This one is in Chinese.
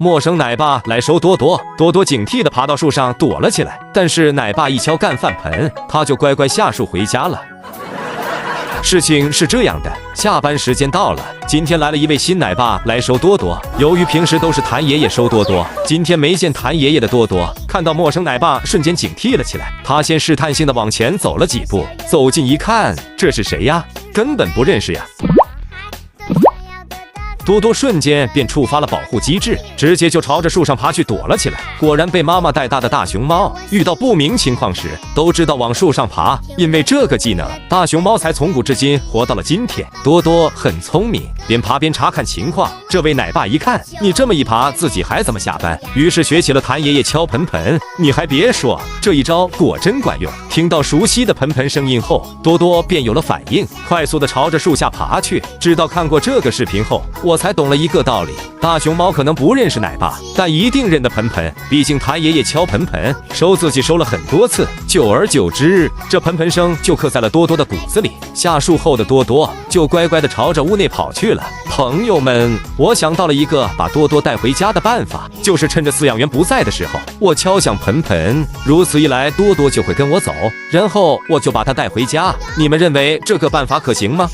陌生奶爸来收多多，多多警惕地爬到树上躲了起来。但是奶爸一敲干饭盆，他就乖乖下树回家了。事情是这样的，下班时间到了，今天来了一位新奶爸来收多多。由于平时都是谭爷爷收多多，今天没见谭爷爷的多多，看到陌生奶爸瞬间警惕了起来。他先试探性的往前走了几步，走近一看，这是谁呀？根本不认识呀。多多瞬间便触发了保护机制，直接就朝着树上爬去躲了起来。果然被妈妈带大的大熊猫遇到不明情况时都知道往树上爬，因为这个技能，大熊猫才从古至今活到了今天。多多很聪明，边爬边查看情况。这位奶爸一看你这么一爬，自己还怎么下班？于是学起了谭爷爷敲盆盆。你还别说，这一招果真管用。听到熟悉的盆盆声音后，多多便有了反应，快速的朝着树下爬去。直到看过这个视频后，我才懂了一个道理，大熊猫可能不认识奶爸，但一定认得盆盆，毕竟谭爷爷敲盆盆收自己收了很多次，久而久之，这盆盆声就刻在了多多的骨子里。下树后的多多就乖乖的朝着屋内跑去了。朋友们，我想到了一个把多多带回家的办法，就是趁着饲养员不在的时候，我敲响盆盆，如此一来多多就会跟我走，然后我就把它带回家。你们认为这个办法可行吗？